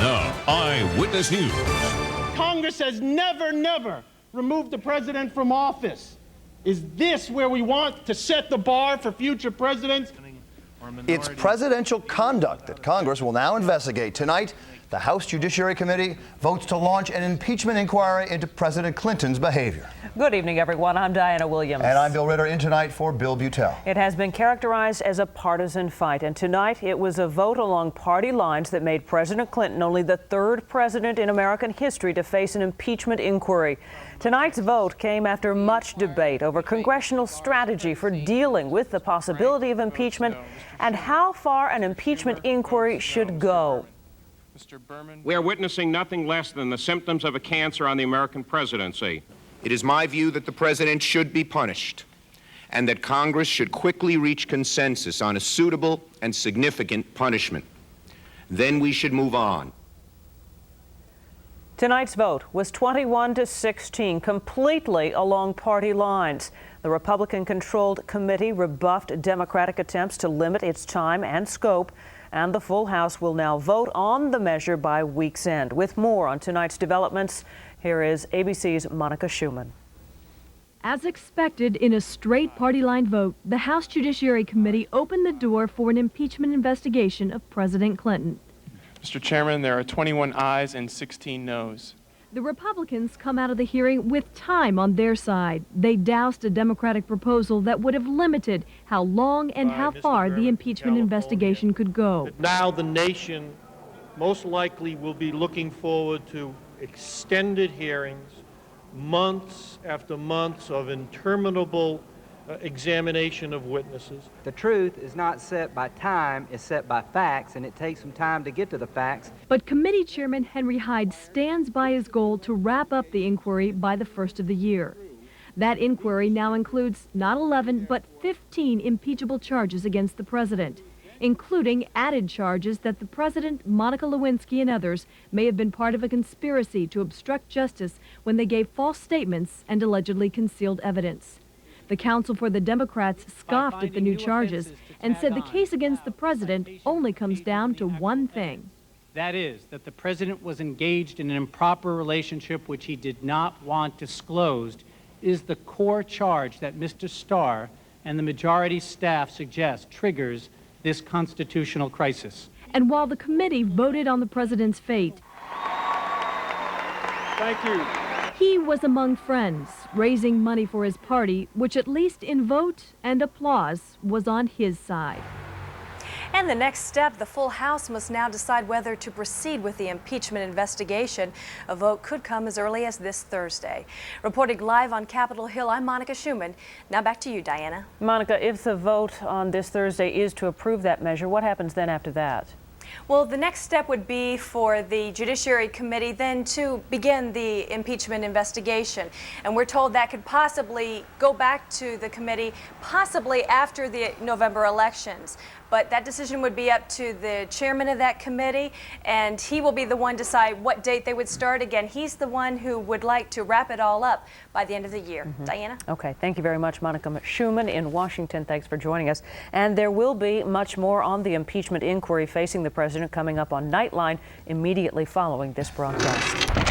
Now, Eyewitness News. Congress has never removed the president from office. Is this where we want to set the bar for future presidents? It's presidential conduct that Congress will now investigate. Tonight, the House Judiciary Committee votes to launch an impeachment inquiry into President Clinton's behavior. Good evening, everyone. I'm Diana Williams. And I'm Bill Ritter, in tonight for Bill Butel. It has been characterized as a partisan fight, and tonight it was a vote along party lines that made President Clinton only the third president in American history to face an impeachment inquiry. Tonight's vote came after much debate over congressional strategy for dealing with the possibility of impeachment and how far an impeachment inquiry should go. We are witnessing nothing less than the symptoms of a cancer on the American presidency. It is my view that the president should be punished and that Congress should quickly reach consensus on a suitable and significant punishment. Then we should move on. Tonight's vote was 21-16, completely along party lines. The Republican-controlled committee rebuffed Democratic attempts to limit its time and scope, and the full House will now vote on the measure by week's end. With more on tonight's developments, here is ABC's Monica Schumann. As expected, in a straight party line vote, the House Judiciary Committee opened the door for an impeachment investigation of President Clinton. Mr. Chairman, there are 21 ayes and 16 noes. The Republicans come out of the hearing with time on their side. They doused a Democratic proposal that would have limited how long and how far the impeachment investigation could go. Now the nation most likely will be looking forward to extended hearings, months after months of interminable examination of witnesses. The truth is not set by time, it's set by facts, and it takes some time to get to the facts. But Committee Chairman Henry Hyde stands by his goal to wrap up the inquiry by the first of the year. That inquiry now includes not 11, but 15 impeachable charges against the president, including added charges that the president, Monica Lewinsky, and others may have been part of a conspiracy to obstruct justice when they gave false statements and allegedly concealed evidence. The counsel for the Democrats scoffed at the new charges and said the case against the president only comes down to one thing. That is, that the president was engaged in an improper relationship which he did not want disclosed is the core charge that Mr. Starr and the majority staff suggest triggers this constitutional crisis. And while the committee voted on the president's fate, Thank you. He was among friends, raising money for his party, which at least in vote and applause was on his side. And the next step, the full House must now decide whether to proceed with the impeachment investigation. A vote could come as early as this Thursday. Reporting live on Capitol Hill, I'm Monica Schumann. Now back to you, Diana. Monica, if the vote on this Thursday is to approve that measure, what happens then after that? Well, the next step would be for the Judiciary Committee then to begin the impeachment investigation. And we're told that could possibly go back to the committee possibly after the November elections. But that decision would be up to the chairman of that committee, and he will be the one to decide what date they would start. Again, he's the one who would like to wrap it all up by the end of the year. Diana? Okay, thank you very much, Monica Schumann in Washington. Thanks for joining us. And there will be much more on the impeachment inquiry facing the president coming up on Nightline immediately following this broadcast.